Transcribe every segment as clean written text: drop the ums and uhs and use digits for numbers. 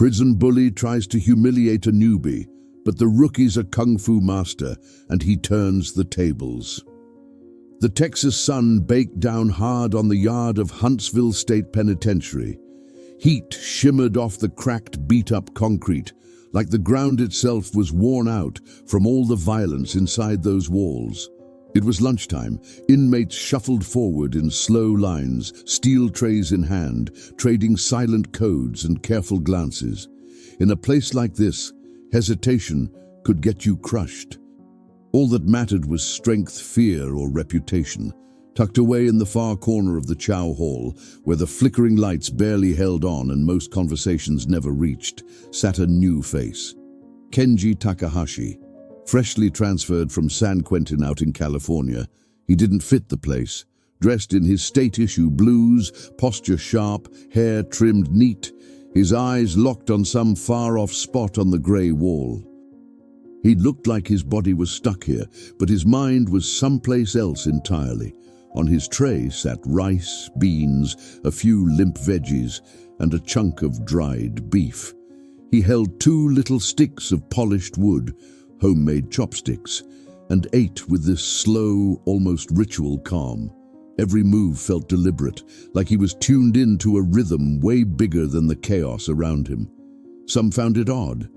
Prison bully tries to humiliate a newbie, but the rookie's a kung fu master and he turns the tables. The Texas sun baked down hard on the yard of Huntsville State Penitentiary. Heat shimmered off the cracked, beat-up concrete, like the ground itself was worn out from all the violence inside those walls. It was lunchtime. Inmates shuffled forward in slow lines, steel trays in hand, trading silent codes and careful glances. In a place like this, hesitation could get you crushed. All that mattered was strength, fear, or reputation. Tucked away in the far corner of the chow hall, where the flickering lights barely held on and most conversations never reached, sat a new face. Kenji Takahashi. Freshly transferred from San Quentin out in California, he didn't fit the place. Dressed in his state-issue blues, posture sharp, hair trimmed neat, his eyes locked on some far-off spot on the grey wall. He looked like his body was stuck here, but his mind was someplace else entirely. On his tray sat rice, beans, a few limp veggies, and a chunk of dried beef. He held 2 little sticks of polished wood, homemade chopsticks, and ate with this slow, almost ritual calm. Every move felt deliberate, like he was tuned in to a rhythm way bigger than the chaos around him. Some found it odd,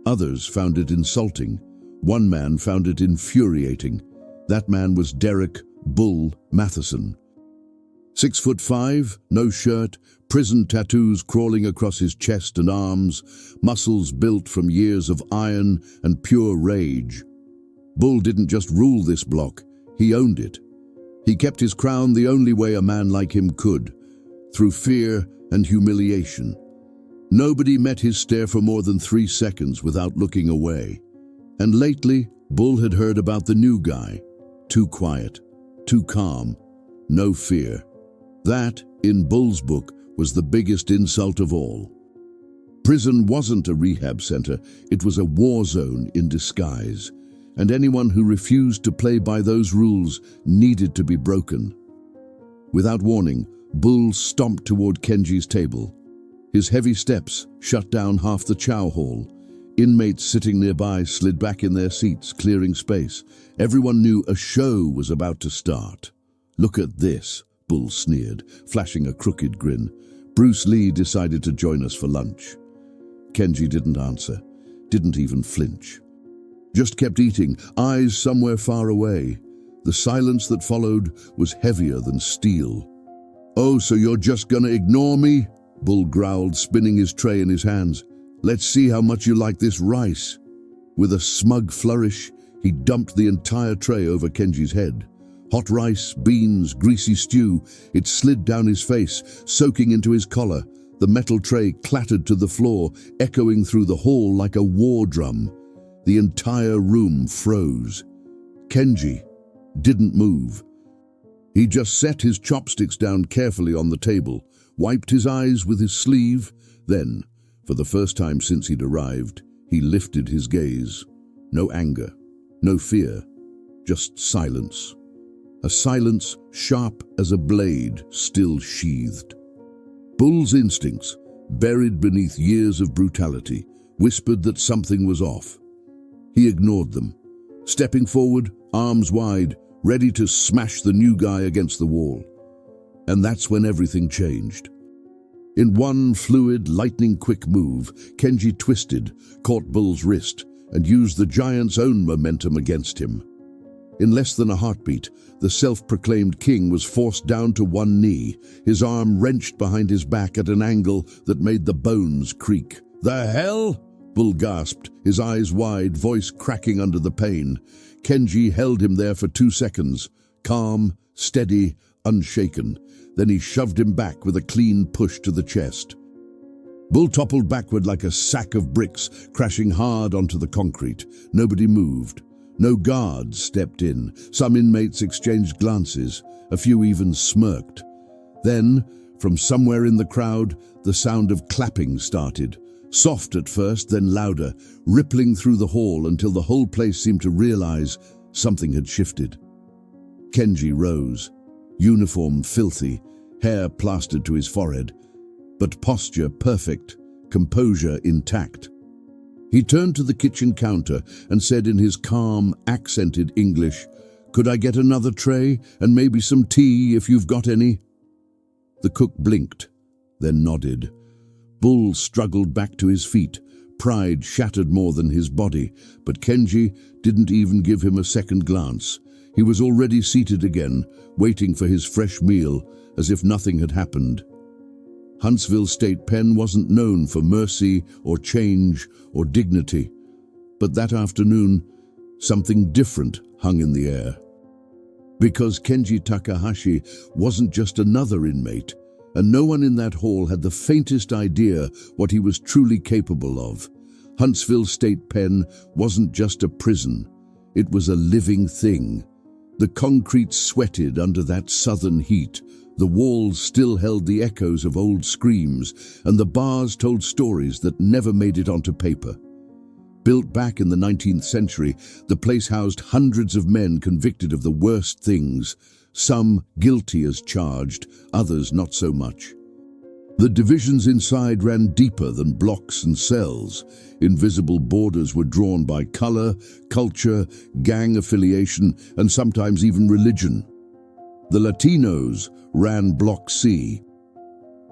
others found it insulting. One man found it infuriating. That man was Derek "Bull" Matheson. 6'5", no shirt, prison tattoos crawling across his chest and arms, muscles built from years of iron and pure rage. Bull didn't just rule this block, he owned it. He kept his crown the only way a man like him could, through fear and humiliation. Nobody met his stare for more than 3 seconds without looking away. And lately, Bull had heard about the new guy. Too quiet, too calm, no fear. That, in Bull's book, was the biggest insult of all. Prison wasn't a rehab center, it was a war zone in disguise, and anyone who refused to play by those rules needed to be broken. Without warning, Bull stomped toward Kenji's table. His heavy steps shut down half the chow hall. Inmates sitting nearby slid back in their seats, clearing space. Everyone knew a show was about to start. "Look at this," Bull sneered, flashing a crooked grin. "Bruce Lee decided to join us for lunch." Kenji didn't answer, didn't even flinch. Just kept eating, eyes somewhere far away. The silence that followed was heavier than steel. "Oh, so you're just gonna ignore me?" Bull growled, spinning his tray in his hands. "Let's see how much you like this rice." With a smug flourish, he dumped the entire tray over Kenji's head. Hot rice, beans, greasy stew, it slid down his face, soaking into his collar. The metal tray clattered to the floor, echoing through the hall like a war drum. The entire room froze. Kenji didn't move. He just set his chopsticks down carefully on the table, wiped his eyes with his sleeve, then, for the first time since he'd arrived, he lifted his gaze. No anger, no fear, just silence. A silence sharp as a blade, still sheathed. Bull's instincts, buried beneath years of brutality, whispered that something was off. He ignored them, stepping forward, arms wide, ready to smash the new guy against the wall. And that's when everything changed. In one fluid, lightning-quick move, Kenji twisted, caught Bull's wrist, and used the giant's own momentum against him. In less than a heartbeat, the self-proclaimed king was forced down to one knee, his arm wrenched behind his back at an angle that made the bones creak. "The hell?" Bull gasped, his eyes wide, voice cracking under the pain. Kenji held him there for 2 seconds, calm, steady, unshaken. Then he shoved him back with a clean push to the chest. Bull toppled backward like a sack of bricks, crashing hard onto the concrete. Nobody moved. No guards stepped in. Some inmates exchanged glances. A few even smirked. Then, from somewhere in the crowd, the sound of clapping started. Soft at first, then louder, rippling through the hall until the whole place seemed to realize something had shifted. Kenji rose, uniform filthy, hair plastered to his forehead, but posture perfect, composure intact. He turned to the kitchen counter and said in his calm, accented English, "Could I get another tray and maybe some tea if you've got any?" The cook blinked, then nodded. Bull struggled back to his feet. Pride shattered more than his body, but Kenji didn't even give him a second glance. He was already seated again, waiting for his fresh meal, as if nothing had happened. Huntsville State Pen wasn't known for mercy or change or dignity, but that afternoon, something different hung in the air. Because Kenji Takahashi wasn't just another inmate, and no one in that hall had the faintest idea what he was truly capable of. Huntsville State Pen wasn't just a prison, it was a living thing. The concrete sweated under that southern heat, the walls still held the echoes of old screams, and the bars told stories that never made it onto paper. Built back in the 19th century, the place housed hundreds of men convicted of the worst things, some guilty as charged, others not so much. The divisions inside ran deeper than blocks and cells. Invisible borders were drawn by color, culture, gang affiliation, and sometimes even religion. The Latinos ran Block C.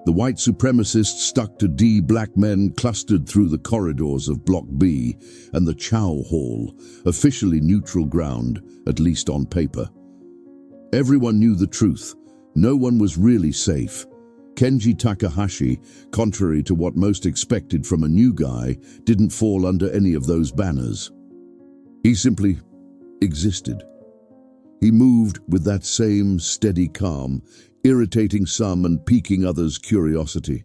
The white supremacists stuck to D. Black men clustered through the corridors of Block B and the Chow Hall, officially neutral ground, at least on paper. Everyone knew the truth. No one was really safe. Kenji Takahashi, contrary to what most expected from a new guy, didn't fall under any of those banners. He simply existed. He moved with that same steady calm, irritating some and piquing others' curiosity.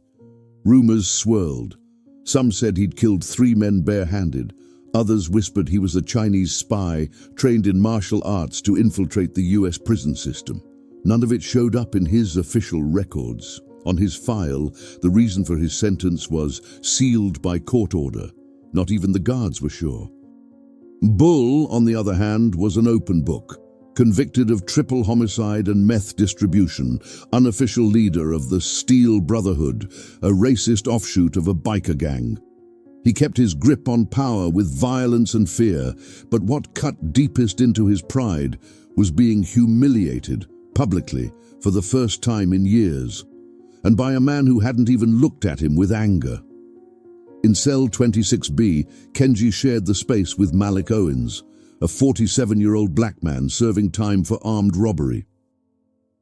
Rumors swirled. Some said he'd killed 3 men barehanded. Others whispered he was a Chinese spy trained in martial arts to infiltrate the US prison system. None of it showed up in his official records. On his file, the reason for his sentence was sealed by court order. Not even the guards were sure. Bull, on the other hand, was an open book. Convicted of triple homicide and meth distribution, unofficial leader of the Steel Brotherhood, a racist offshoot of a biker gang. He kept his grip on power with violence and fear, but what cut deepest into his pride was being humiliated, publicly, for the first time in years, and by a man who hadn't even looked at him with anger. In cell 26B, Kenji shared the space with Malik Owens, a 47-year-old black man serving time for armed robbery.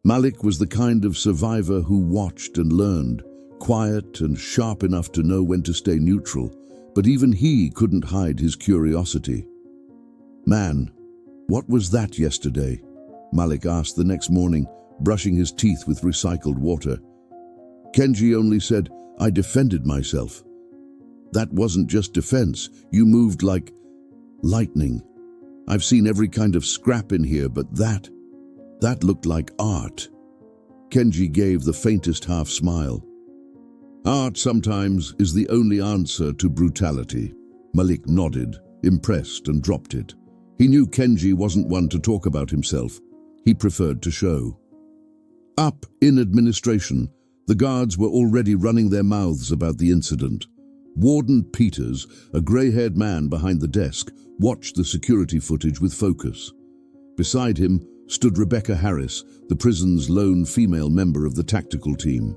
Malik was the kind of survivor who watched and learned, quiet and sharp enough to know when to stay neutral, but even he couldn't hide his curiosity. "Man, what was that yesterday?" Malik asked the next morning, brushing his teeth with recycled water. Kenji only said, "I defended myself." "That wasn't just defense. You moved like lightning. I've seen every kind of scrap in here, but that looked like art." Kenji gave the faintest half smile. "Art sometimes is the only answer to brutality." Malik nodded, impressed, and dropped it. He knew Kenji wasn't one to talk about himself. He preferred to show. Up in administration, the guards were already running their mouths about the incident. Warden Peters, a grey-haired man behind the desk, watched the security footage with focus. Beside him stood Rebecca Harris, the prison's lone female member of the tactical team.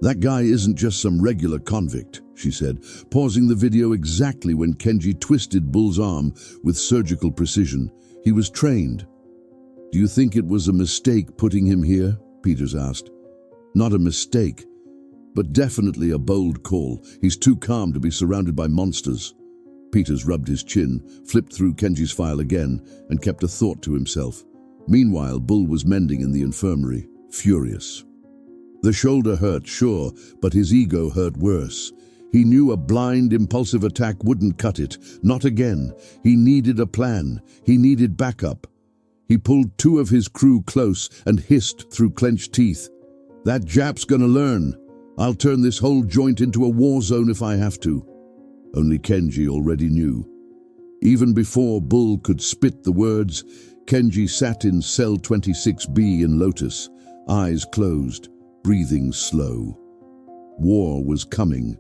"That guy isn't just some regular convict," she said, pausing the video exactly when Kenji twisted Bull's arm with surgical precision. "He was trained." "Do you think it was a mistake putting him here?" Peters asked. "Not a mistake, but definitely a bold call. He's too calm to be surrounded by monsters." Peters rubbed his chin, flipped through Kenji's file again, and kept a thought to himself. Meanwhile, Bull was mending in the infirmary, furious. The shoulder hurt, sure, but his ego hurt worse. He knew a blind, impulsive attack wouldn't cut it. Not again. He needed a plan. He needed backup. He pulled 2 of his crew close and hissed through clenched teeth. "That Jap's gonna learn. I'll turn this whole joint into a war zone if I have to." Only Kenji already knew. Even before Bull could spit the words, Kenji sat in cell 26B in Lotus, eyes closed, breathing slow. War was coming,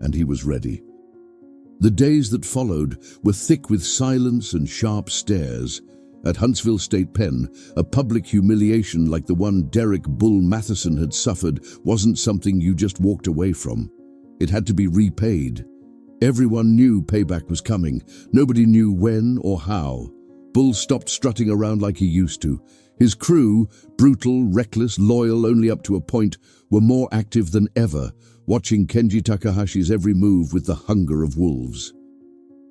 and he was ready. The days that followed were thick with silence and sharp stares. At Huntsville State Pen, a public humiliation like the one Derek Bull Matheson had suffered wasn't something you just walked away from. It had to be repaid. Everyone knew payback was coming. Nobody knew when or how. Bull stopped strutting around like he used to. His crew, brutal, reckless, loyal only up to a point, were more active than ever, watching Kenji Takahashi's every move with the hunger of wolves.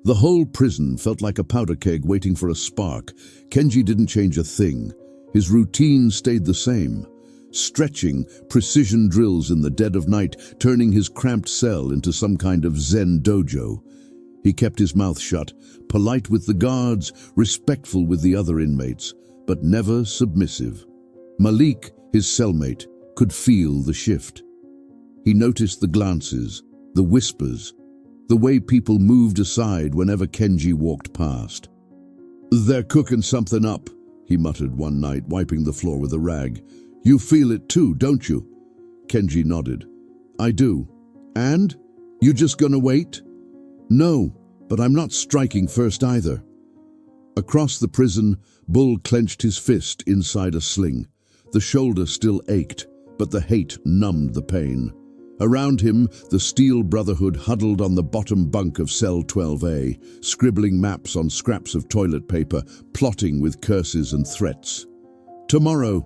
The whole prison felt like a powder keg waiting for a spark. Kenji didn't change a thing. His routine stayed the same. Stretching, precision drills in the dead of night, turning his cramped cell into some kind of Zen dojo. He kept his mouth shut, polite with the guards, respectful with the other inmates, but never submissive. Malik, his cellmate, could feel the shift. He noticed the glances, the whispers, the way people moved aside whenever Kenji walked past. "They're cooking something up," he muttered one night, wiping the floor with a rag. "You feel it too, don't you?" Kenji nodded. "I do." "And? You just gonna wait?" "No, but I'm not striking first either." Across the prison, Bull clenched his fist inside a sling. The shoulder still ached, but the hate numbed the pain. Around him, the Steel Brotherhood huddled on the bottom bunk of cell 12A, scribbling maps on scraps of toilet paper, plotting with curses and threats. "Tomorrow."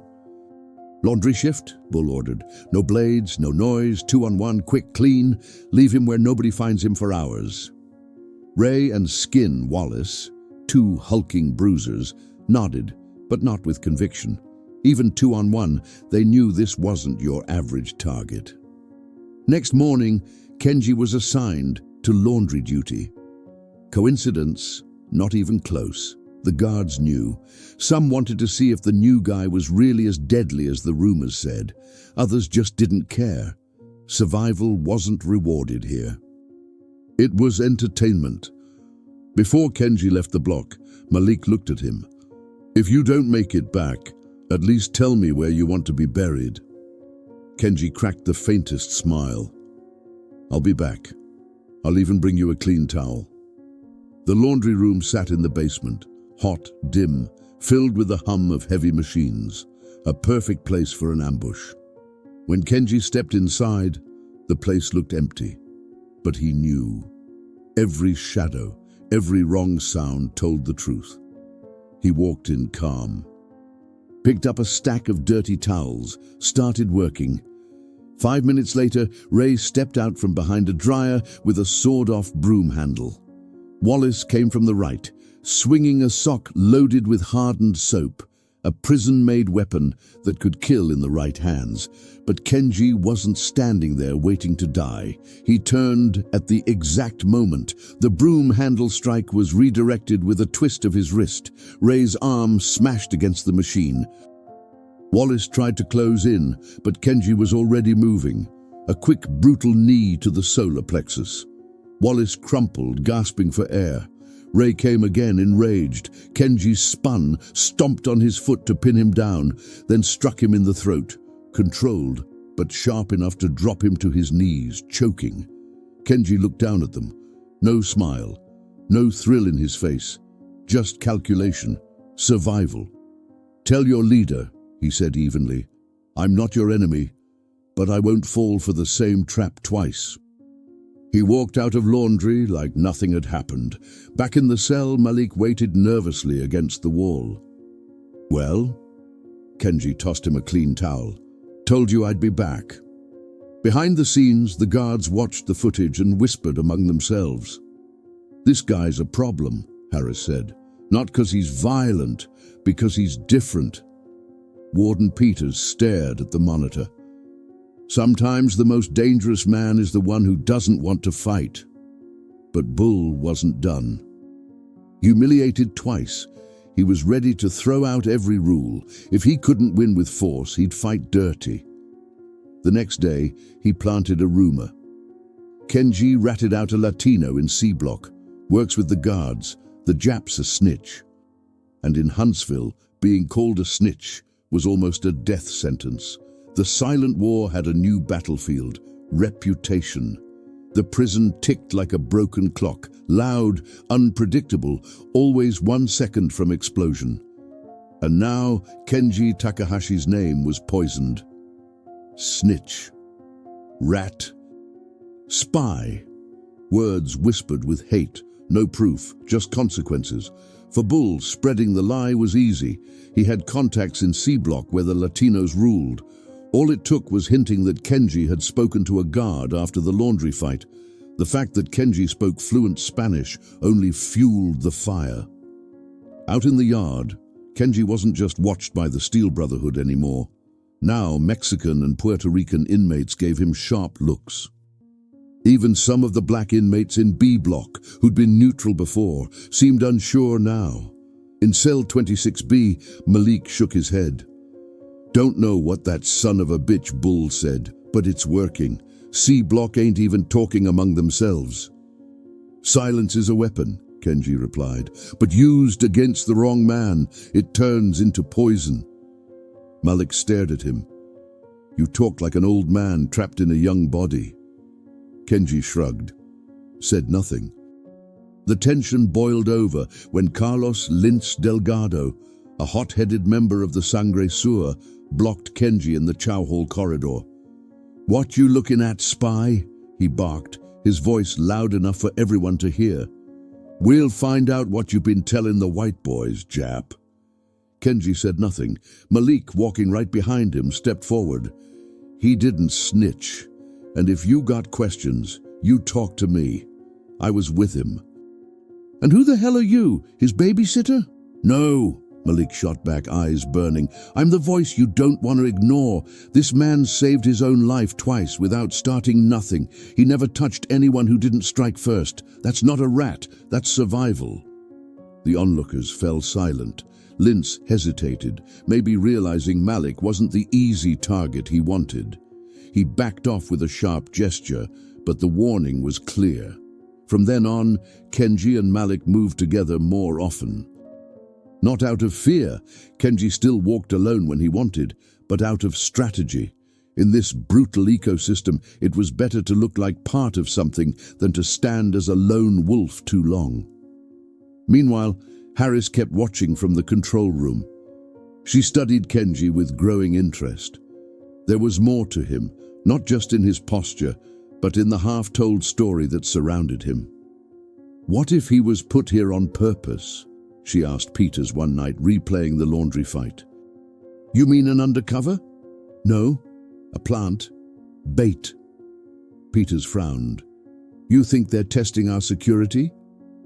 "Laundry shift," Bull ordered. "No blades, no noise, 2-on-1, quick, clean. Leave him where nobody finds him for hours." Ray and Skin Wallace, two hulking bruisers, nodded, but not with conviction. Even 2-on-1, they knew this wasn't your average target. Next morning, Kenji was assigned to laundry duty. Coincidence? Not even close. The guards knew. Some wanted to see if the new guy was really as deadly as the rumors said. Others just didn't care. Survival wasn't rewarded here. It was entertainment. Before Kenji left the block, Malik looked at him. "If you don't make it back, at least tell me where you want to be buried." Kenji cracked the faintest smile. "I'll be back. I'll even bring you a clean towel." The laundry room sat in the basement, hot, dim, filled with the hum of heavy machines, a perfect place for an ambush. When Kenji stepped inside, the place looked empty. But he knew. Every shadow, every wrong sound told the truth. He walked in calm. Picked up a stack of dirty towels, started working. 5 minutes later, Ray stepped out from behind a dryer with a sawed-off broom handle. Wallace came from the right, swinging a sock loaded with hardened soap, a prison-made weapon that could kill in the right hands. But Kenji wasn't standing there waiting to die. He turned at the exact moment. The broom handle strike was redirected with a twist of his wrist. Ray's arm smashed against the machine. Wallace tried to close in, but Kenji was already moving. A quick, brutal knee to the solar plexus. Wallace crumpled, gasping for air. Ray came again, enraged. Kenji spun, stomped on his foot to pin him down, then struck him in the throat. Controlled, but sharp enough to drop him to his knees, choking. Kenji looked down at them. No smile, no thrill in his face. Just calculation, survival. "Tell your leader," he said evenly. "I'm not your enemy, but I won't fall for the same trap twice." He walked out of laundry like nothing had happened. Back in the cell, Malik waited nervously against the wall. "Well?" Kenji tossed him a clean towel. "Told you I'd be back." Behind the scenes, the guards watched the footage and whispered among themselves. "This guy's a problem," Harris said. "Not because he's violent, because he's different." Warden Peters stared at the monitor. Sometimes the most dangerous man is the one who doesn't want to fight. But Bull wasn't done. Humiliated twice, he was ready to throw out every rule. If he couldn't win with force, he'd fight dirty. The next day, he planted a rumor. Kenji ratted out a Latino in C Block, works with the guards, the Jap's a snitch. And in Huntsville, being called a snitch was almost a death sentence. The silent war had a new battlefield, reputation. The prison ticked like a broken clock, loud, unpredictable, always 1 second from explosion. And now Kenji Takahashi's name was poisoned. Snitch. Rat. Spy. Words whispered with hate, no proof, just consequences. For Bull, spreading the lie was easy. He had contacts in C Block where the Latinos ruled. All it took was hinting that Kenji had spoken to a guard after the laundry fight. The fact that Kenji spoke fluent Spanish only fueled the fire. Out in the yard, Kenji wasn't just watched by the Steel Brotherhood anymore. Now Mexican and Puerto Rican inmates gave him sharp looks. Even some of the black inmates in B Block, who'd been neutral before, seemed unsure now. In cell 26B, Malik shook his head. "Don't know what that son of a bitch Bull said, but it's working. C Block ain't even talking among themselves." "Silence is a weapon," Kenji replied, "but used against the wrong man, it turns into poison." Malik stared at him. "You talk like an old man trapped in a young body." Kenji shrugged, said nothing. The tension boiled over when Carlos Lince Delgado, a hot-headed member of the Sangre Sur, blocked Kenji in the chow hall corridor. "What you looking at, spy?" he barked, his voice loud enough for everyone to hear. "We'll find out what you've been telling the white boys, Jap." Kenji said nothing. Malik, walking right behind him, stepped forward. "He didn't snitch. And if you got questions, you talk to me. I was with him." "And who the hell are you? His babysitter?" "No," Malik shot back, eyes burning. "I'm the voice you don't want to ignore. This man saved his own life twice without starting nothing. He never touched anyone who didn't strike first. That's not a rat, that's survival." The onlookers fell silent. Lince hesitated, maybe realizing Malik wasn't the easy target he wanted. He backed off with a sharp gesture, but the warning was clear. From then on, Kenji and Malik moved together more often. Not out of fear, Kenji still walked alone when he wanted, but out of strategy. In this brutal ecosystem, it was better to look like part of something than to stand as a lone wolf too long. Meanwhile, Harris kept watching from the control room. She studied Kenji with growing interest. There was more to him, not just in his posture, but in the half-told story that surrounded him. "What if he was put here on purpose?" she asked Peters one night, replaying the laundry fight. "You mean an undercover?" "No, a plant. Bait." Peters frowned. "You think they're testing our security?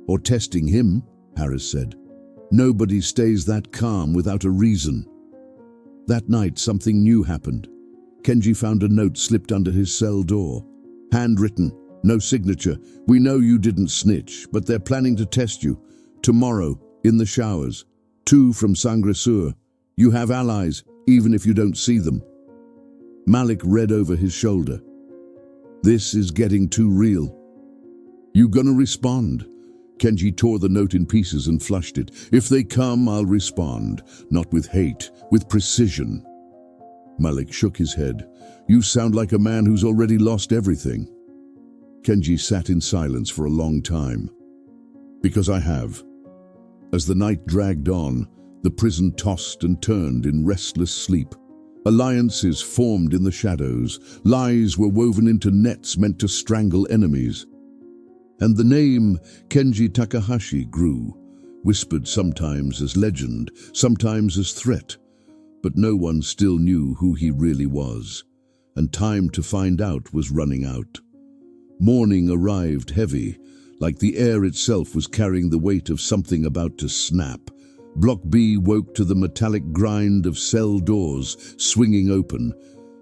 Or testing him?" Harris said. "Nobody stays that calm without a reason." That night, something new happened. Kenji found a note slipped under his cell door. Handwritten, no signature. "We know you didn't snitch, but they're planning to test you. Tomorrow, in the showers. 2 from Sangre Sur. You have allies, even if you don't see them." Malik read over his shoulder. "This is getting too real." "You gonna respond?" Kenji tore the note in pieces and flushed it. "If they come, I'll respond. Not with hate, with precision." Malik shook his head. "You sound like a man who's already lost everything." Kenji sat in silence for a long time. "Because I have." As the night dragged on, the prison tossed and turned in restless sleep. Alliances formed in the shadows. Lies were woven into nets meant to strangle enemies. And the name Kenji Takahashi grew, whispered sometimes as legend, sometimes as threat. But no one still knew who he really was, and time to find out was running out. Morning arrived heavy, like the air itself was carrying the weight of something about to snap. Block B woke to the metallic grind of cell doors swinging open,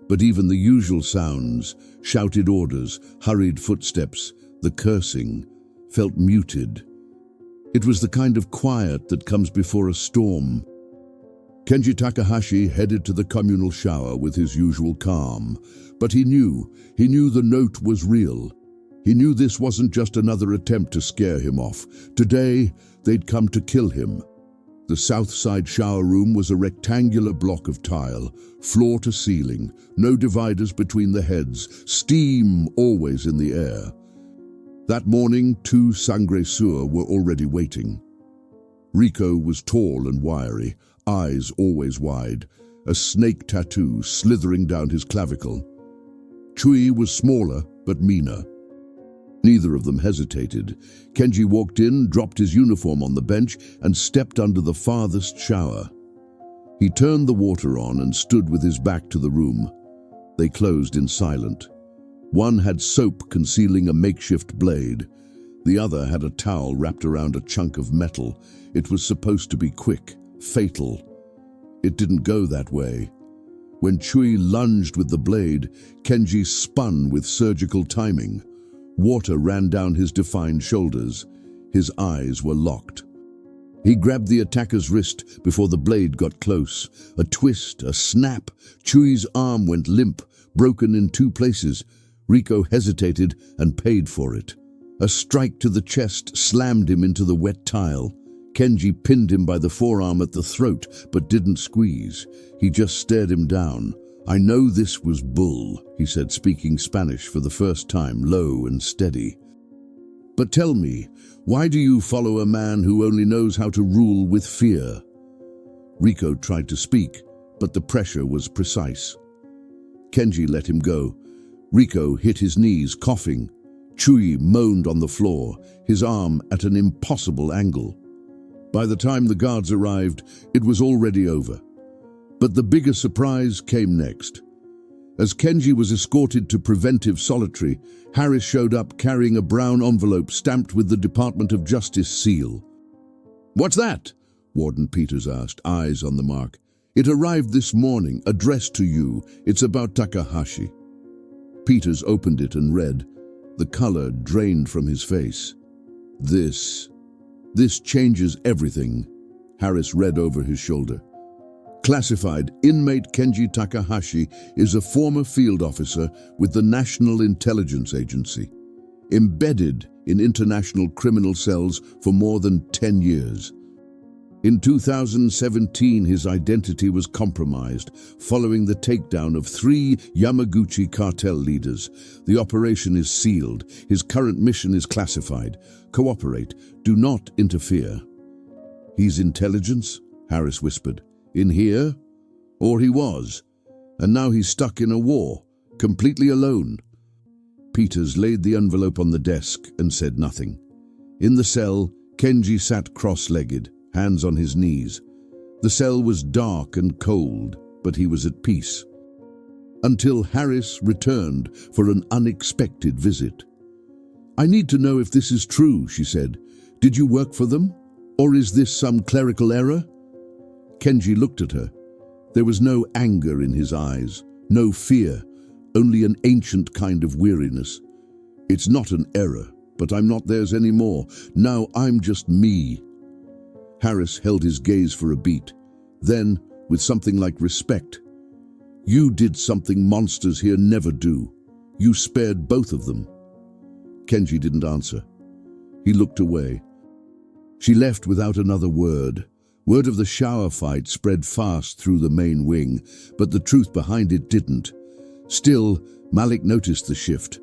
but even the usual sounds, shouted orders, hurried footsteps, the cursing, felt muted. It was the kind of quiet that comes before a storm. Kenji Takahashi headed to the communal shower with his usual calm, but he knew the note was real. He knew this wasn't just another attempt to scare him off. Today, they'd come to kill him. The south side shower room was a rectangular block of tile, floor to ceiling, no dividers between the heads, steam always in the air. That morning, two sanguesurs were already waiting. Rico was tall and wiry, eyes always wide, a snake tattoo slithering down his clavicle. Chui was smaller but meaner. Neither of them hesitated. Kenji walked in, dropped his uniform on the bench, and stepped under the farthest shower. He turned the water on and stood with his back to the room. They closed in silence. One had soap concealing a makeshift blade. The other had a towel wrapped around a chunk of metal. It was supposed to be quick, fatal. It didn't go that way. When Chui lunged with the blade, Kenji spun with surgical timing. Water ran down his defined shoulders. His eyes were locked. He grabbed the attacker's wrist before the blade got close. A twist, a snap. Chui's arm went limp, broken in two places. Rico hesitated and paid for it. A strike to the chest slammed him into the wet tile. Kenji pinned him by the forearm at the throat, but didn't squeeze. He just stared him down. "I know this was bull," he said, speaking Spanish for the first time, low and steady. "But tell me, why do you follow a man who only knows how to rule with fear?" Rico tried to speak, but the pressure was precise. Kenji let him go. Rico hit his knees, coughing. Chui moaned on the floor, his arm at an impossible angle. By the time the guards arrived, it was already over. But the bigger surprise came next. As Kenji was escorted to preventive solitary, Harris showed up carrying a brown envelope stamped with the Department of Justice seal. "What's that?" Warden Peters asked, eyes on the mark. "It arrived this morning, addressed to you. It's about Takahashi." Peters opened it and read. The color drained from his face. This changes everything," Harris read over his shoulder. "Classified, inmate Kenji Takahashi is a former field officer with the National Intelligence Agency, embedded in international criminal cells for more than 10 years. In 2017, his identity was compromised following the takedown of 3 Yamaguchi cartel leaders. The operation is sealed. His current mission is classified. Cooperate. Do not interfere." "He's intelligence?" Harris whispered. "In here? Or he was. And now he's stuck in a war, completely alone." Peters laid the envelope on the desk and said nothing. In the cell, Kenji sat cross-legged, hands on his knees. The cell was dark and cold, but he was at peace. Until Harris returned for an unexpected visit. "I need to know if this is true," she said. "Did you work for them? Or is this some clerical error?" Kenji looked at her. There was no anger in his eyes, no fear, only an ancient kind of weariness. "It's not an error, but I'm not theirs anymore. Now I'm just me." Harris held his gaze for a beat. Then, with something like respect, "You did something monsters here never do. You spared both of them." Kenji didn't answer. He looked away. She left without another word. Word of the shower fight spread fast through the main wing, but the truth behind it didn't. Still, Malik noticed the shift.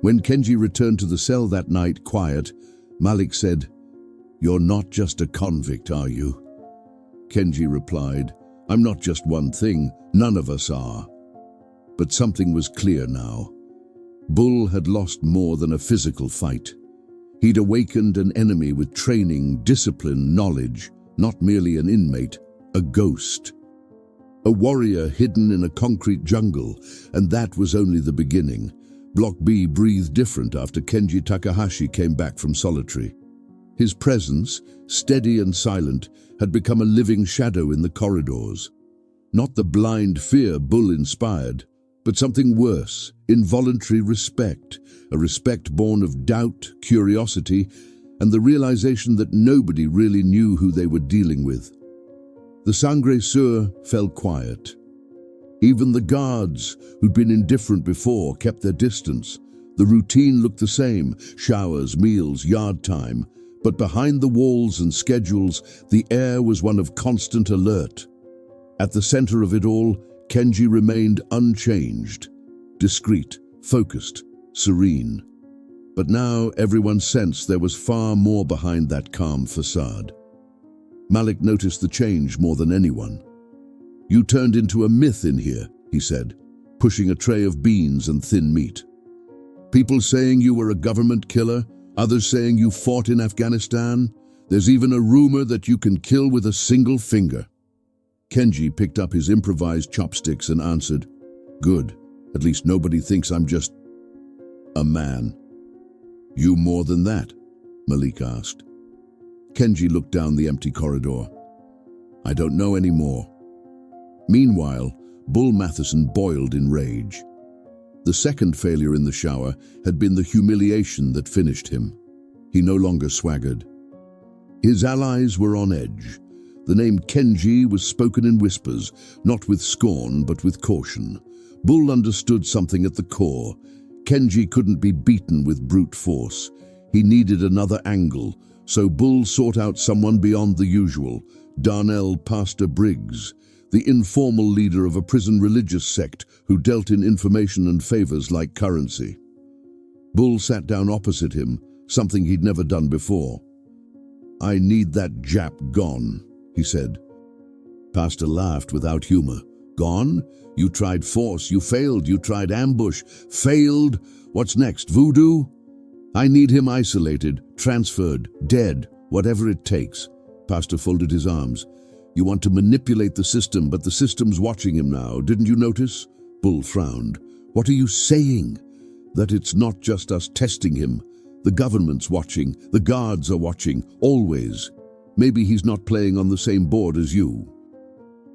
When Kenji returned to the cell that night, quiet, Malik said, "You're not just a convict, are you?" Kenji replied, "I'm not just one thing, none of us are." But something was clear now. Bull had lost more than a physical fight. He'd awakened an enemy with training, discipline, knowledge, not merely an inmate, a ghost. A warrior hidden in a concrete jungle, and that was only the beginning. Block B breathed different after Kenji Takahashi came back from solitary. His presence, steady and silent, had become a living shadow in the corridors. Not the blind fear Bull inspired, but something worse, involuntary respect, a respect born of doubt, curiosity, and the realization that nobody really knew who they were dealing with. The sanguesurs fell quiet. Even the guards, who'd been indifferent before, kept their distance. The routine looked the same, showers, meals, yard time, but behind the walls and schedules, the air was one of constant alert. At the center of it all, Kenji remained unchanged, discreet, focused, serene. But now everyone sensed there was far more behind that calm facade. Malik noticed the change more than anyone. "You turned into a myth in here," he said, pushing a tray of beans and thin meat. "People saying you were a government killer, others saying you fought in Afghanistan. There's even a rumor that you can kill with a single finger." Kenji picked up his improvised chopsticks and answered, "Good, at least nobody thinks I'm just a man." "You more than that?" Malik asked. Kenji looked down the empty corridor. "I don't know anymore." Meanwhile, Bull Matheson boiled in rage. The second failure in the shower had been the humiliation that finished him. He no longer swaggered. His allies were on edge. The name Kenji was spoken in whispers, not with scorn but with caution. Bull understood something at the core. Kenji couldn't be beaten with brute force. He needed another angle, so Bull sought out someone beyond the usual, Darnell Pastor Briggs, the informal leader of a prison religious sect who dealt in information and favors like currency. Bull sat down opposite him, something he'd never done before. "I need that Jap gone," he said. Pastor laughed without humor. "Gone? You tried force, you failed, you tried ambush, failed. What's next, voodoo? I need him isolated, transferred, dead, whatever it takes." Pastor folded his arms. "You want to manipulate the system, but the system's watching him now, didn't you notice?" Bull frowned. "What are you saying?" "That it's not just us testing him. The government's watching, the guards are watching, always. Maybe he's not playing on the same board as you."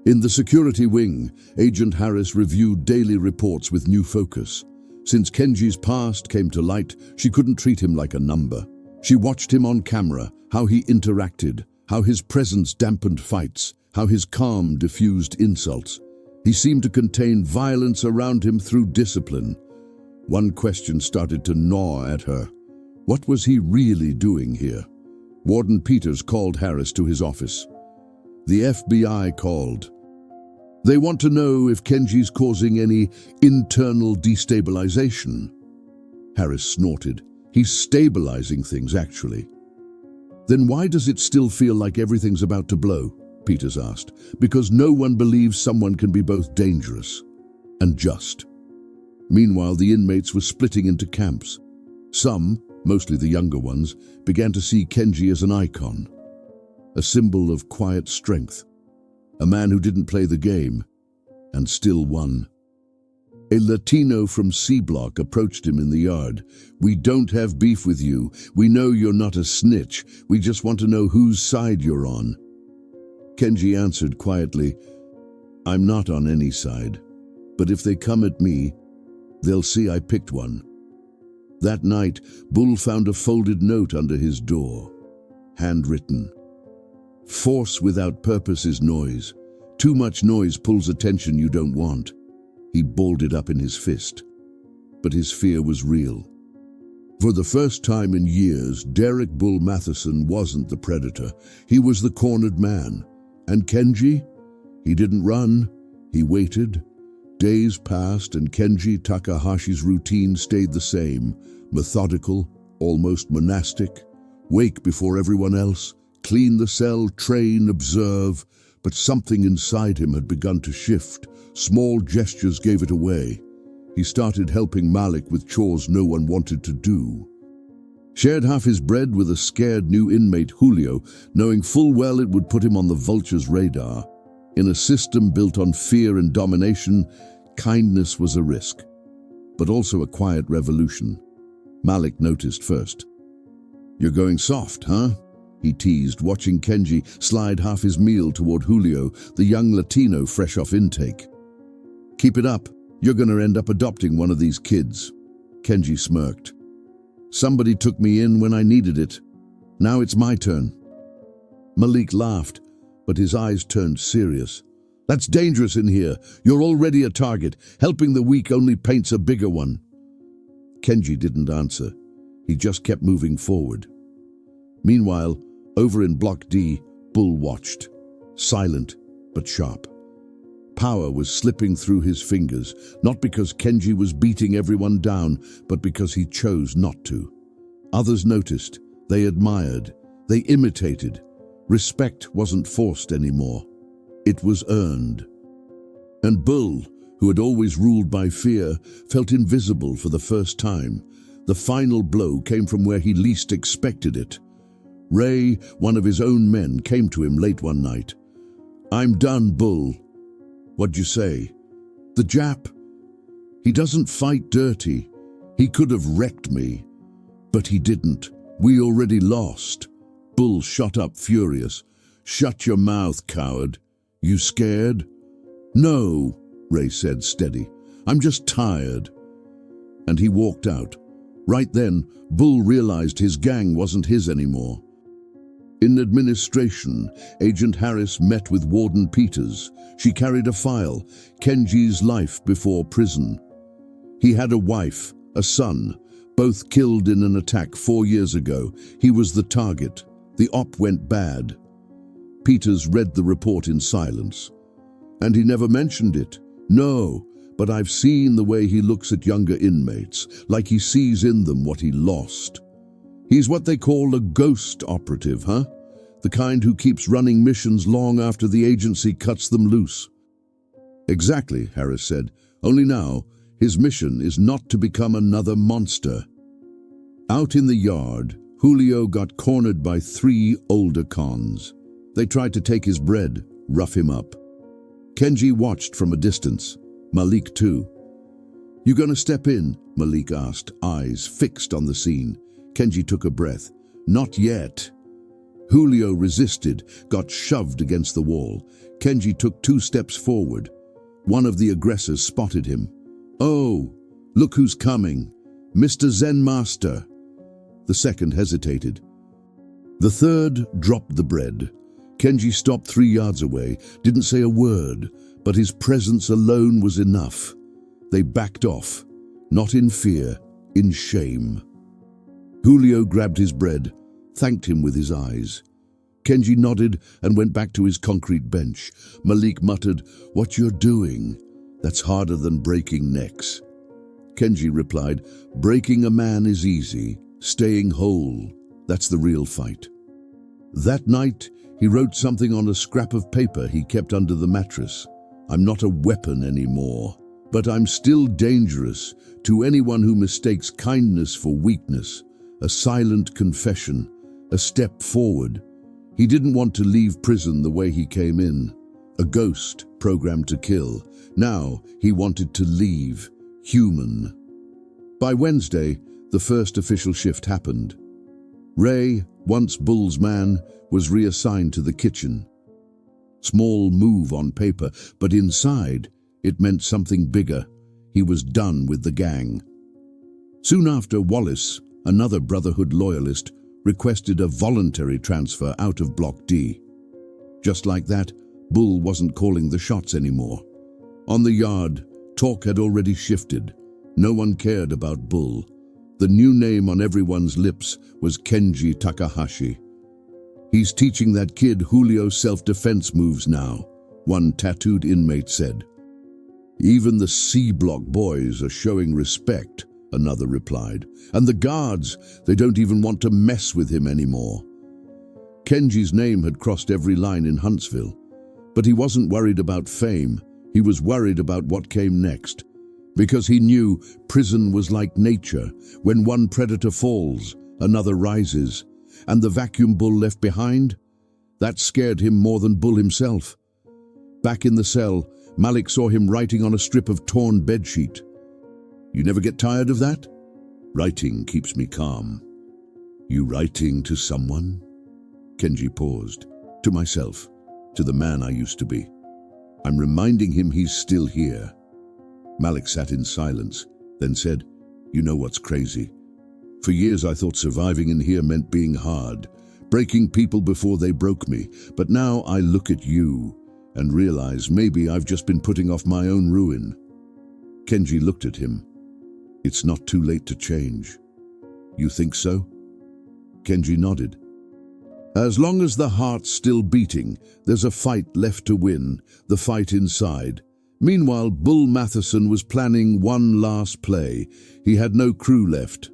In the security wing, Agent Harris reviewed daily reports with new focus. Since Kenji's past came to light, she couldn't treat him like a number. She watched him on camera, how he interacted, how his presence dampened fights, how his calm diffused insults. He seemed to contain violence around him through discipline. One question started to gnaw at her. What was he really doing here? Warden Peters called Harris to his office. The FBI called. They want to know if Kenji's causing any internal destabilization. Harris snorted. He's stabilizing things, actually. Then why does it still feel like everything's about to blow? Peters asked. Because no one believes someone can be both dangerous and just. Meanwhile, the inmates were splitting into camps. Some, mostly the younger ones, began to see Kenji as an icon, a symbol of quiet strength, a man who didn't play the game and still won. A Latino from C Block approached him in the yard. "We don't have beef with you. We know you're not a snitch. We just want to know whose side you're on." Kenji answered quietly, "I'm not on any side, but if they come at me, they'll see I picked one." That night, Bull found a folded note under his door, handwritten. "Force without purpose is noise. Too much noise pulls attention you don't want." He balled it up in his fist. But his fear was real. For the first time in years, Derek Bull Matheson wasn't the predator. He was the cornered man. And Kenji? He didn't run. He waited. Days passed and Kenji Takahashi's routine stayed the same. Methodical, almost monastic. Wake before everyone else. Clean the cell, train, observe. But something inside him had begun to shift. Small gestures gave it away. He started helping Malik with chores no one wanted to do. Shared half his bread with a scared new inmate, Julio, knowing full well it would put him on the vulture's radar. In a system built on fear and domination, kindness was a risk, but also a quiet revolution. Malik noticed first. "You're going soft, huh?" he teased, watching Kenji slide half his meal toward Julio, the young Latino fresh off intake. "Keep it up. You're gonna end up adopting one of these kids." Kenji smirked. "Somebody took me in when I needed it. Now it's my turn." Malik laughed, but his eyes turned serious. "That's dangerous in here. You're already a target. Helping the weak only paints a bigger one." Kenji didn't answer. He just kept moving forward. Meanwhile, over in Block D, Bull watched, silent but sharp. Power was slipping through his fingers, not because Kenji was beating everyone down, but because he chose not to. Others noticed. They admired. They imitated. Respect wasn't forced anymore. It was earned. And Bull, who had always ruled by fear, felt invisible for the first time. The final blow came from where he least expected it. Ray, one of his own men, came to him late one night. "I'm done, Bull." "What'd you say?" "The Jap. He doesn't fight dirty. He could have wrecked me. But he didn't. We already lost." Bull shot up furious. "Shut your mouth, coward. You scared?" "No," Ray said, steady. "I'm just tired." And he walked out. Right then, Bull realized his gang wasn't his anymore. In administration, Agent Harris met with Warden Peters. She carried a file, Kenji's life before prison. He had a wife, a son, both killed in an attack 4 years ago. He was the target. The op went bad. Peters read the report in silence. "And he never mentioned it." "No, but I've seen the way he looks at younger inmates, like he sees in them what he lost. He's what they call a ghost operative, huh? The kind who keeps running missions long after the agency cuts them loose." "Exactly," Harris said. "Only now, his mission is not to become another monster." Out in the yard, Julio got cornered by 3 older cons. They tried to take his bread, rough him up. Kenji watched from a distance. Malik too. "You gonna step in?" Malik asked, eyes fixed on the scene. Kenji took a breath. "Not yet." Julio resisted, got shoved against the wall. Kenji took 2 steps forward. One of the aggressors spotted him. "Oh, look who's coming. Mr. Zen Master." The second hesitated. The third dropped the bread. Kenji stopped 3 yards away, didn't say a word, but his presence alone was enough. They backed off, not in fear, in shame. Julio grabbed his bread, thanked him with his eyes. Kenji nodded and went back to his concrete bench. Malik muttered, "What you're doing, that's harder than breaking necks." Kenji replied, "Breaking a man is easy. Staying whole, that's the real fight." That night, he wrote something on a scrap of paper he kept under the mattress. "I'm not a weapon anymore, but I'm still dangerous to anyone who mistakes kindness for weakness. A silent confession, a step forward." He didn't want to leave prison the way he came in, a ghost programmed to kill. Now he wanted to leave, human. By Wednesday, the first official shift happened. Ray, once Bull's man, was reassigned to the kitchen. Small move on paper, but inside, it meant something bigger. He was done with the gang. Soon after, Wallace, another Brotherhood loyalist, requested a voluntary transfer out of Block D. Just like that, Bull wasn't calling the shots anymore. On the yard, talk had already shifted. No one cared about Bull. The new name on everyone's lips was Kenji Takahashi. "He's teaching that kid Julio self-defense moves now," one tattooed inmate said. "Even the C-Block boys are showing respect," another replied. "And the guards, they don't even want to mess with him anymore." Kenji's name had crossed every line in Huntsville, but he wasn't worried about fame. He was worried about what came next. Because he knew prison was like nature. When one predator falls, another rises. And the vacuum Bull left behind? That scared him more than Bull himself. Back in the cell, Malik saw him writing on a strip of torn bedsheet. "You never get tired of that?" "Writing keeps me calm." "You writing to someone?" Kenji paused. "To myself, to the man I used to be. I'm reminding him he's still here." Malik sat in silence, then said, "You know what's crazy? For years I thought surviving in here meant being hard, breaking people before they broke me. But now I look at you and realize maybe I've just been putting off my own ruin." Kenji looked at him. "It's not too late to change." "You think so?" Kenji nodded. "As long as the heart's still beating, there's a fight left to win, the fight inside." Meanwhile, Bull Matheson was planning one last play. He had no crew left.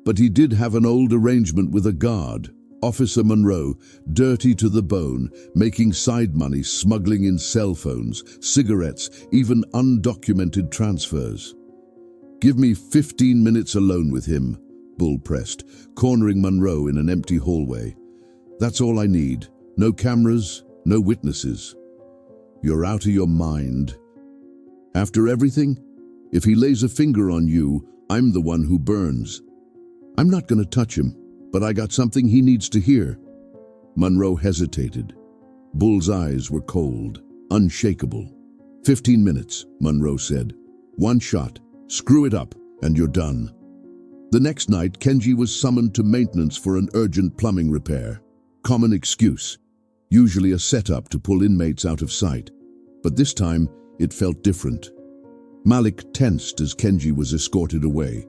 But he did have an old arrangement with a guard, Officer Monroe, dirty to the bone, making side money, smuggling in cell phones, cigarettes, even undocumented transfers. "Give me 15 minutes alone with him," Bull pressed, cornering Monroe in an empty hallway. "That's all I need. No cameras, no witnesses." "You're out of your mind. After everything, if he lays a finger on you, I'm the one who burns. I'm not going to touch him, but I got something he needs to hear." Monroe hesitated. Bull's eyes were cold, unshakable. 15 minutes, Monroe said. "One shot. Screw it up, and you're done." The next night, Kenji was summoned to maintenance for an urgent plumbing repair. Common excuse, usually a setup to pull inmates out of sight. But this time, it felt different. Malik tensed as Kenji was escorted away.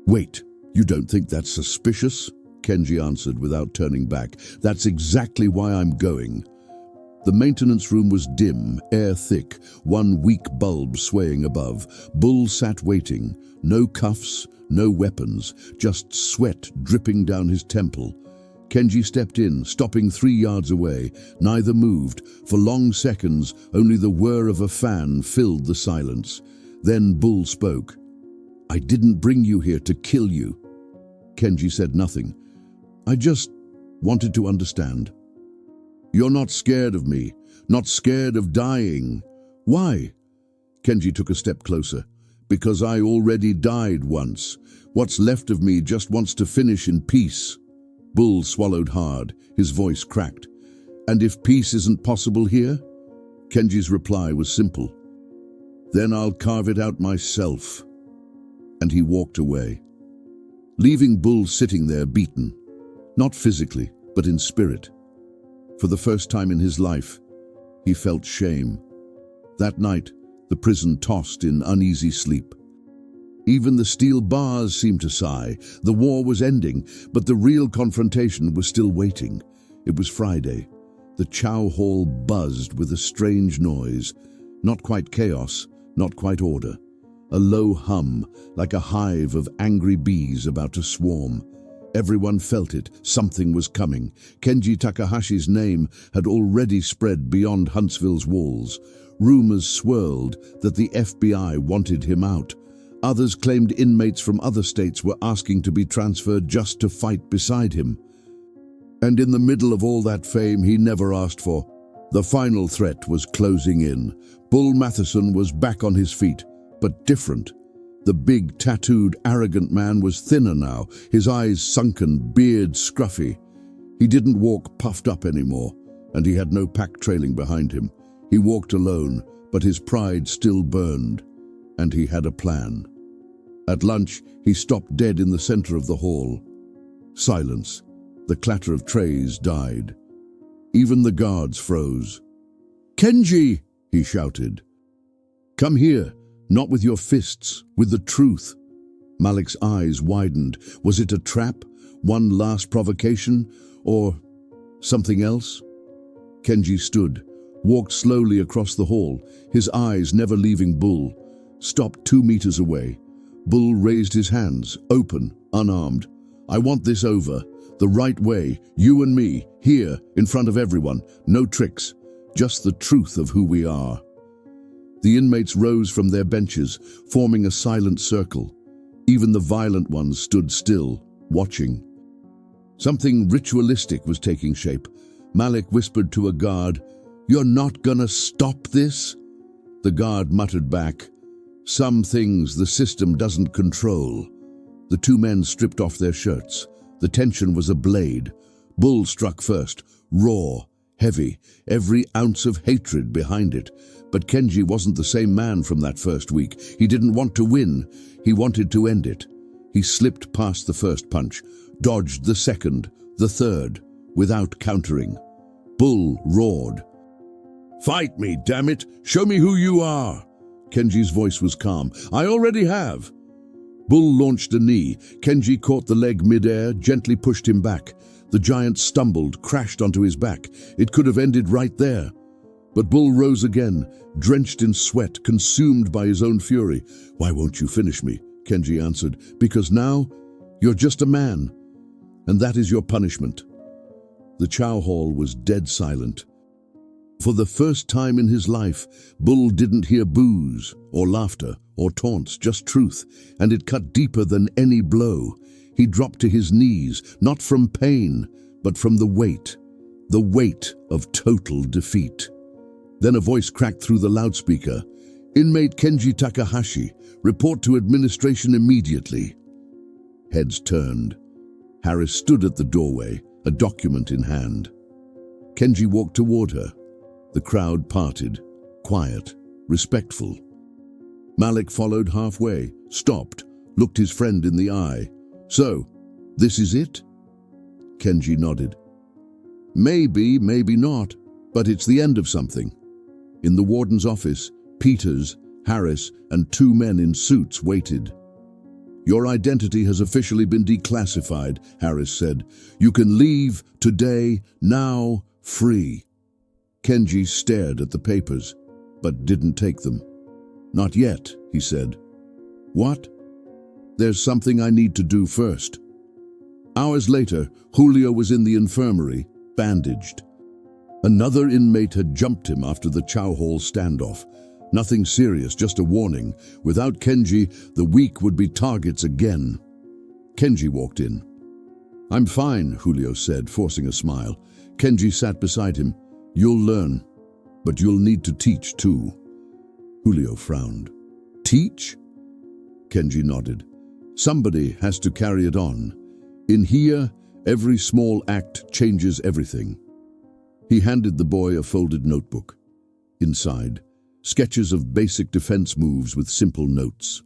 "Wait, you don't think that's suspicious?" Kenji answered without turning back. "That's exactly why I'm going." The maintenance room was dim, air thick, one weak bulb swaying above. Bull sat waiting. No cuffs, no weapons, just sweat dripping down his temple. Kenji stepped in, stopping 3 yards away. Neither moved. For long seconds, only the whir of a fan filled the silence. Then Bull spoke. "I didn't bring you here to kill you." Kenji said nothing. "I just wanted to understand." "You're not scared of me, not scared of dying. Why?" Kenji took a step closer. "Because I already died once. What's left of me just wants to finish in peace." Bull swallowed hard, his voice cracked. "And if peace isn't possible here?" Kenji's reply was simple. "Then I'll carve it out myself." And he walked away, leaving Bull sitting there beaten, not physically, but in spirit. For the first time in his life, he felt shame. That night, the prison tossed in uneasy sleep. Even the steel bars seemed to sigh. The war was ending, but the real confrontation was still waiting. It was Friday. The chow hall buzzed with a strange noise. Not quite chaos, not quite order. A low hum, like a hive of angry bees about to swarm. Everyone felt it. Something was coming. Kenji Takahashi's name had already spread beyond Huntsville's walls. Rumors swirled that the FBI wanted him out. Others claimed inmates from other states were asking to be transferred just to fight beside him. And in the middle of all that fame he never asked for, the final threat was closing in. Bull Matheson was back on his feet, but different. The big, tattooed, arrogant man was thinner now, his eyes sunken, beard scruffy. He didn't walk puffed up anymore, and he had no pack trailing behind him. He walked alone, but his pride still burned, and he had a plan. At lunch, he stopped dead in the center of the hall. Silence. The clatter of trays died. Even the guards froze. "Kenji!" he shouted. "Come here. Not with your fists, with the truth." Malik's eyes widened. Was it a trap? One last provocation? Or something else? Kenji stood, walked slowly across the hall, his eyes never leaving Bull. Stopped 2 meters away. Bull raised his hands, open, unarmed. "I want this over. The right way. You and me, here, in front of everyone. No tricks. Just the truth of who we are." The inmates rose from their benches, forming a silent circle. Even the violent ones stood still, watching. Something ritualistic was taking shape. Malik whispered to a guard, "You're not gonna stop this?" The guard muttered back, "Some things the system doesn't control." The 2 men stripped off their shirts. The tension was a blade. Bull struck first, raw, heavy, every ounce of hatred behind it. But Kenji wasn't the same man from that first week. He didn't want to win. He wanted to end it. He slipped past the first punch, dodged the second, the third, without countering. Bull roared. "Fight me, damn it! Show me who you are!" Kenji's voice was calm. "I already have." Bull launched a knee. Kenji caught the leg midair, gently pushed him back. The giant stumbled, crashed onto his back. It could have ended right there. But Bull rose again, drenched in sweat, consumed by his own fury. "Why won't you finish me?" Kenji answered. "Because now, You're just a man, and that is your punishment." The chow hall was dead silent. For the first time in his life, Bull didn't hear boos or laughter or taunts, just truth, and it cut deeper than any blow. He dropped to his knees, not from pain, but from the weight of total defeat. Then a voice cracked through the loudspeaker. "Inmate Kenji Takahashi, report to administration immediately." Heads turned. Harris stood at the doorway, a document in hand. Kenji walked toward her. The crowd parted, quiet, respectful. Malik followed halfway, stopped, looked his friend in the eye. "So, this is it?" Kenji nodded. "Maybe, maybe not, but it's the end of something." In the warden's office, Peters, Harris, and two men in suits waited. "Your identity has officially been declassified," Harris said. "You can leave today, now, free." Kenji stared at the papers, but didn't take them. "Not yet," he said. "What?" "There's something I need to do first." Hours later, Julio was in the infirmary, bandaged. Another inmate had jumped him after the chow hall standoff. Nothing serious, just a warning. Without Kenji, the weak would be targets again. Kenji walked in. "I'm fine," Julio said, forcing a smile. Kenji sat beside him. "You'll learn, but you'll need to teach too." Julio frowned. "Teach?" Kenji nodded. "Somebody has to carry it on. In here, every small act changes everything." He handed the boy a folded notebook. Inside, sketches of basic defense moves with simple notes.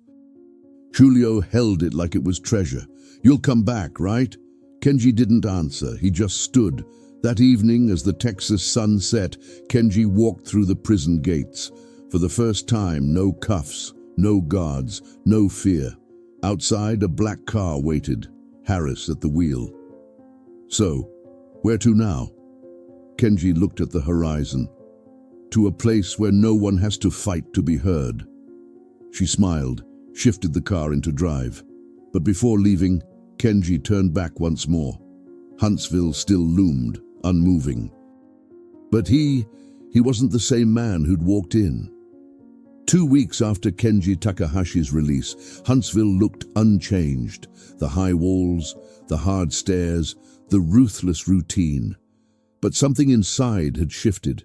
Julio held it like it was treasure. "You'll come back, right?" Kenji didn't answer. He just stood. That evening, as the Texas sun set, Kenji walked through the prison gates. For the first time, no cuffs, no guards, no fear. Outside, a black car waited, Harris at the wheel. "So, where to now?" Kenji looked at the horizon. "To a place where no one has to fight to be heard." She smiled, shifted the car into drive. But before leaving, Kenji turned back once more. Huntsville still loomed, unmoving. But he wasn't the same man who'd walked in. 2 weeks after Kenji Takahashi's release, Huntsville looked unchanged. The high walls, the hard stairs, the ruthless routine. But something inside had shifted.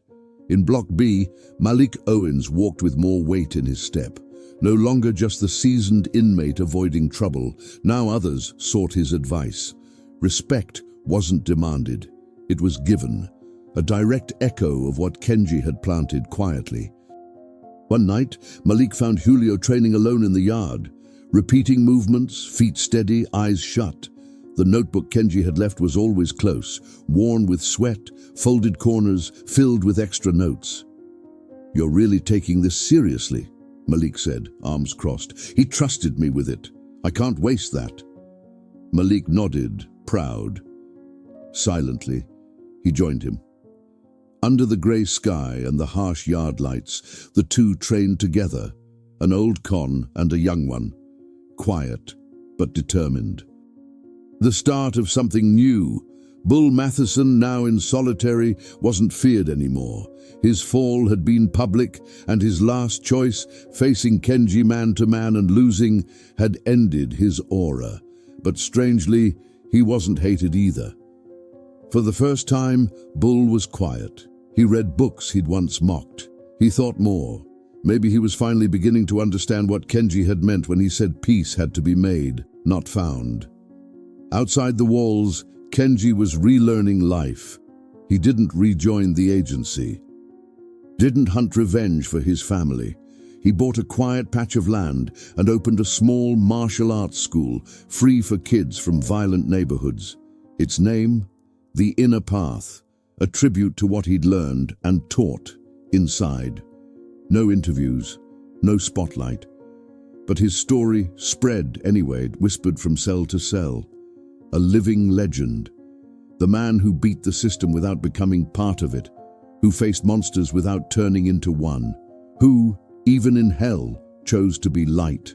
In Block B, Malik Owens walked with more weight in his step. No longer just the seasoned inmate avoiding trouble, now others sought his advice. Respect wasn't demanded, it was given, a direct echo of what Kenji had planted quietly. One night, Malik found Julio training alone in the yard, repeating movements, feet steady, eyes shut. The notebook Kenji had left was always close, worn with sweat, folded corners, filled with extra notes. "You're really taking this seriously," Malik said, arms crossed. "He trusted me with it. I can't waste that." Malik nodded, proud. Silently, he joined him. Under the grey sky and the harsh yard lights, the two trained together, an old con and a young one, quiet but determined. The start of something new. Bull Matheson, now in solitary, wasn't feared anymore. His fall had been public, and his last choice, facing Kenji man-to-man and losing, had ended his aura. But strangely, he wasn't hated either. For the first time, Bull was quiet. He read books he'd once mocked. He thought more. Maybe he was finally beginning to understand what Kenji had meant when he said peace had to be made, not found. Outside the walls, Kenji was relearning life. He didn't rejoin the agency. Didn't hunt revenge for his family. He bought a quiet patch of land and opened a small martial arts school, free for kids from violent neighborhoods. Its name? The Inner Path, a tribute to what he'd learned and taught inside. No interviews, no spotlight. But his story spread anyway, whispered from cell to cell. A living legend. The man who beat the system without becoming part of it, who faced monsters without turning into one, who, even in hell, chose to be light.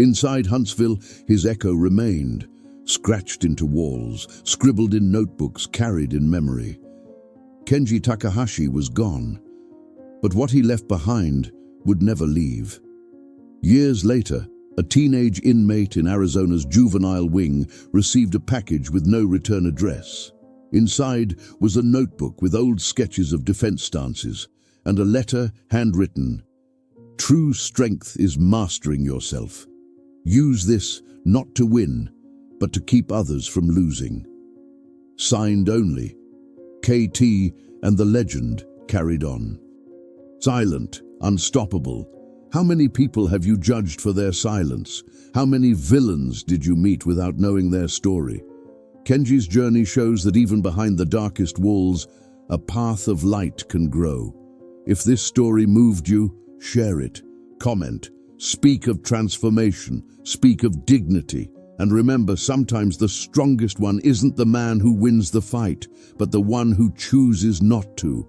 Inside Huntsville, his echo remained, scratched into walls, scribbled in notebooks, carried in memory. Kenji Takahashi was gone, but what he left behind would never leave. Years later, a teenage inmate in Arizona's juvenile wing received a package with no return address. Inside was a notebook with old sketches of defense stances and a letter handwritten. "True strength is mastering yourself. Use this not to win, but to keep others from losing." Signed only, KT, and the legend carried on. Silent, unstoppable. How many people have you judged for their silence? How many villains did you meet without knowing their story? Kenji's journey shows that even behind the darkest walls, a path of light can grow. If this story moved you, share it, comment, speak of transformation, speak of dignity. And remember, sometimes the strongest one isn't the man who wins the fight, but the one who chooses not to.